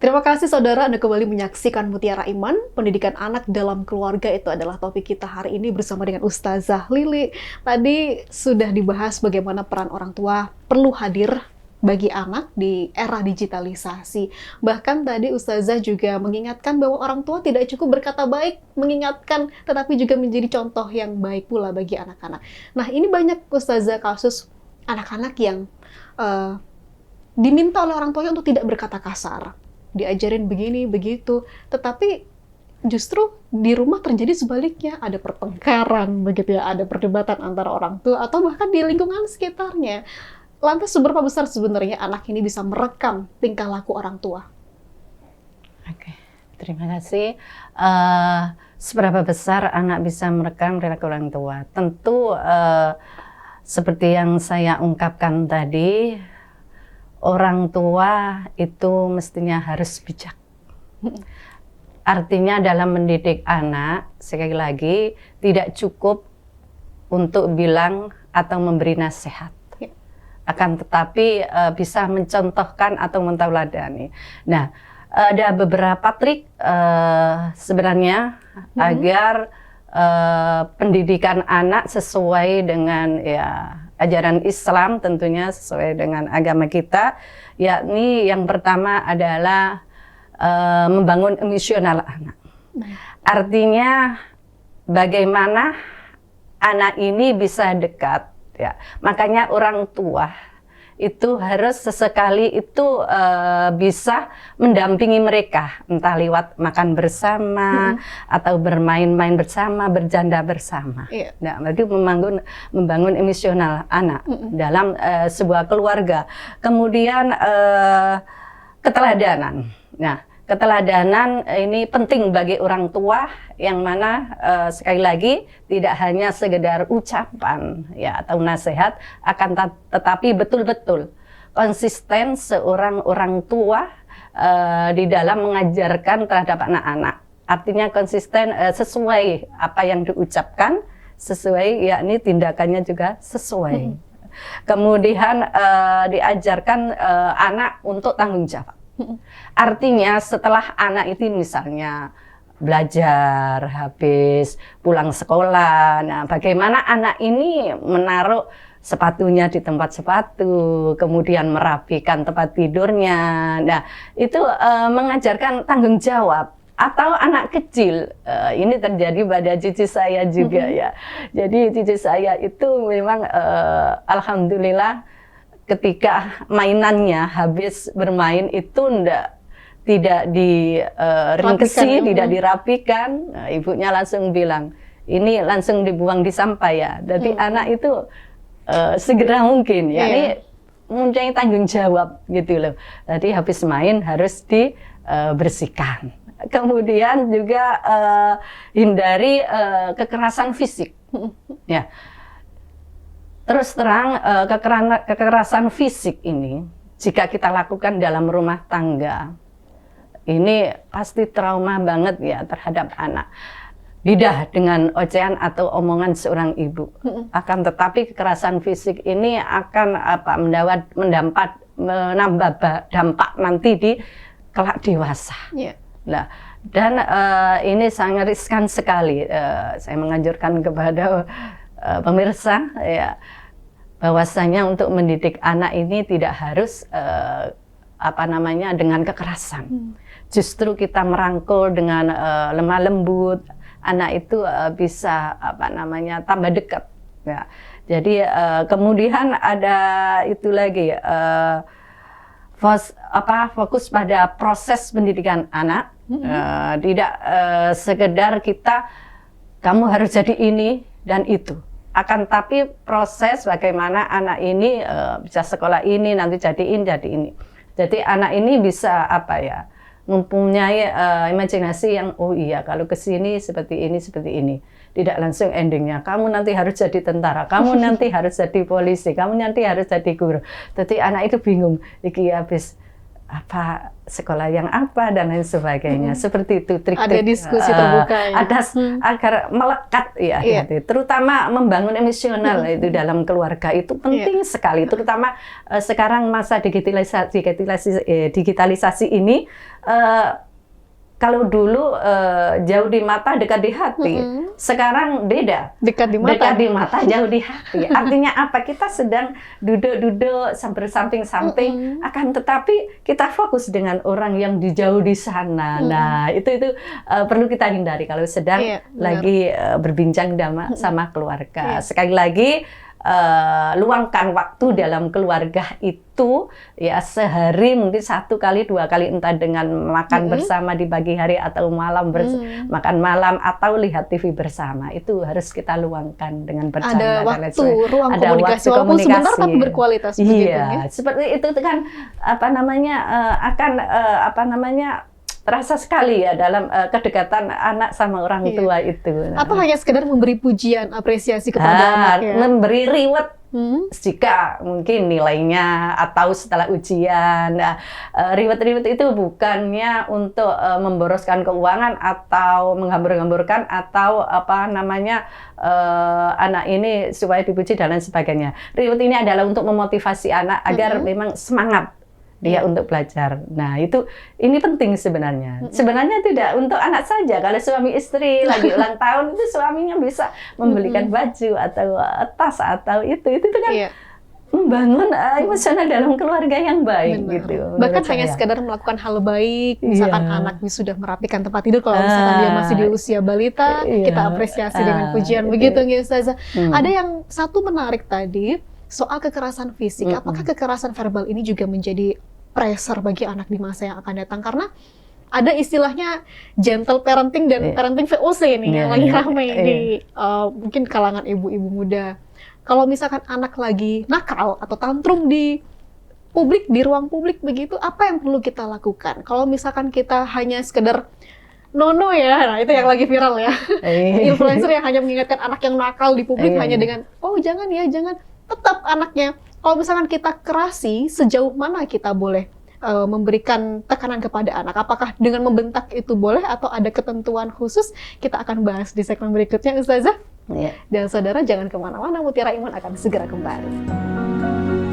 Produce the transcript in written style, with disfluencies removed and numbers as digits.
Terima kasih saudara, Anda kembali menyaksikan Mutiara Iman. Pendidikan anak dalam keluarga itu adalah topik kita hari ini bersama dengan Ustazah Lili. Tadi sudah dibahas bagaimana peran orang tua perlu hadir bagi anak di era digitalisasi. Bahkan tadi Ustazah juga mengingatkan bahwa orang tua tidak cukup berkata baik, mengingatkan, tetapi juga menjadi contoh yang baik pula bagi anak-anak. Nah, ini banyak Ustazah kasus anak-anak yang diminta oleh orang tuanya untuk tidak berkata kasar. Diajarin begini, begitu. Tetapi justru di rumah terjadi sebaliknya. Ada pertengkaran, begitu ya. Ada perdebatan antara orang tua atau bahkan di lingkungan sekitarnya. Lantas seberapa besar sebenarnya anak ini bisa merekam tingkah laku orang tua? Oke, terima kasih. Seberapa besar anak bisa merekam perilaku orang tua? Tentu seperti yang saya ungkapkan tadi, orang tua itu mestinya harus bijak. Artinya dalam mendidik anak, sekali lagi, tidak cukup untuk bilang atau memberi nasihat. Akan tetapi bisa mencontohkan atau mentauladani. Nah, ada beberapa trik sebenarnya agar pendidikan anak sesuai dengan ajaran Islam, tentunya sesuai dengan agama kita, yakni yang pertama adalah membangun emosional anak. Artinya bagaimana anak ini bisa dekat, ya. Makanya orang tua itu harus sesekali itu bisa mendampingi mereka, entah lewat makan bersama atau bermain-main bersama, bercanda bersama. Nah, berarti membangun emosional anak dalam sebuah keluarga. Kemudian keteladanan. Nah, keteladanan ini penting bagi orang tua, yang mana sekali lagi tidak hanya sekedar ucapan ya atau nasihat, akan tetapi betul-betul konsisten seorang orang tua di dalam mengajarkan terhadap anak-anak. Artinya konsisten sesuai apa yang diucapkan, sesuai, yakni tindakannya juga sesuai. Kemudian diajarkan anak untuk tanggung jawab. Artinya setelah anak itu misalnya belajar, habis pulang sekolah, nah bagaimana anak ini menaruh sepatunya di tempat sepatu, kemudian merapikan tempat tidurnya. Nah, itu mengajarkan tanggung jawab. Atau anak kecil, ini terjadi pada cici saya juga ya. Jadi cici saya itu memang alhamdulillah ketika mainannya habis bermain itu tidak diringkesi, tidak dirapikan, nah, ibunya langsung bilang, ini langsung dibuang di sampah ya. Jadi anak itu segera mungkin, ya, ini mempunyai tanggung jawab gitu loh. Jadi habis main harus dibersihkan. Kemudian juga hindari kekerasan fisik, ya. Terus terang, kekerasan fisik ini, jika kita lakukan dalam rumah tangga, ini pasti trauma banget ya terhadap anak. Beda dengan ocehan atau omongan seorang ibu. Akan tetapi kekerasan fisik ini akan menambah dampak nanti di kelak dewasa. Nah, dan ini sangat riskan sekali. Saya menganjurkan kepada pemirsa ya, bahwasanya untuk mendidik anak ini tidak harus dengan kekerasan. Justru kita merangkul dengan lemah lembut, anak itu bisa tambah dekat ya. Jadi kemudian ada itu lagi fokus pada proses pendidikan anak. Tidak sekedar kamu harus jadi ini dan itu. Akan tapi proses bagaimana anak ini bisa sekolah ini, nanti jadi ini. Jadi anak ini bisa mempunyai imajinasi yang oh iya kalau ke sini seperti ini. Tidak langsung endingnya kamu nanti harus jadi tentara, kamu nanti harus jadi polisi, kamu nanti harus jadi guru. Jadi anak itu bingung, iki habis apa sekolah yang apa dan lain sebagainya. Seperti itu trik-trik. Ada diskusi terbuka ya. Ada agar melekat ya, hati-hati. Terutama membangun emosional itu dalam keluarga itu penting sekali. Terutama sekarang masa digitalisasi ini. Kalau dulu jauh di mata, dekat di hati. Sekarang beda. Dekat di mata. Dekat di mata, jauh di hati. Artinya apa? Kita sedang duduk-duduk bersamping-samping, akan tetapi kita fokus dengan orang yang jauh di sana. Nah, itu perlu kita hindari kalau sedang lagi berbincang sama keluarga. Sekali lagi, luangkan waktu dalam keluarga itu ya sehari mungkin 1 kali 2 kali, entah dengan makan bersama di pagi hari atau malam makan malam atau lihat TV bersama. Itu harus kita luangkan dengan bercanda. Ada waktu, ruang komunikasi walaupun sebentar tapi berkualitas. Iya, seperti itu kan terasa sekali ya dalam kedekatan anak sama orang tua itu. Atau hanya sekedar memberi pujian, apresiasi kepada anak ya. Memberi reward jika mungkin nilainya atau setelah ujian. Nah, reward itu bukannya untuk memboroskan keuangan atau menghambur-hamburkan atau anak ini supaya dipuji dan lain sebagainya. Reward ini adalah untuk memotivasi anak agar memang semangat dia untuk belajar. Nah, ini penting sebenarnya. Sebenarnya tidak untuk anak saja. Kalau suami istri lagi ulang tahun itu suaminya bisa membelikan baju atau tas atau itu kan membangun emosional dalam keluarga yang baik. Gitu. Bahkan hanya sekedar melakukan hal baik, misalkan anaknya sudah merapikan tempat tidur, kalau misalkan dia masih di usia balita, kita apresiasi dengan pujian begitu, Ustazah. Ada yang satu menarik tadi soal kekerasan fisik. Apakah kekerasan verbal ini juga menjadi pressure bagi anak di masa yang akan datang? Karena ada istilahnya gentle parenting dan parenting VOC nih yang lagi ramai di mungkin kalangan ibu-ibu muda. Kalau misalkan anak lagi nakal atau tantrum di publik, di ruang publik begitu, apa yang perlu kita lakukan? Kalau misalkan kita hanya sekedar nono ya, nah itu yang lagi viral ya. Influencer yang hanya mengingatkan anak yang nakal di publik hanya dengan, oh jangan ya, jangan. Tetap anaknya. Kalau misalkan kita kerasi, sejauh mana kita boleh memberikan tekanan kepada anak? Apakah dengan membentak itu boleh atau ada ketentuan khusus? Kita akan bahas di segmen berikutnya, Ustazah. Dan saudara jangan kemana-mana, Mutiara Iman akan segera kembali.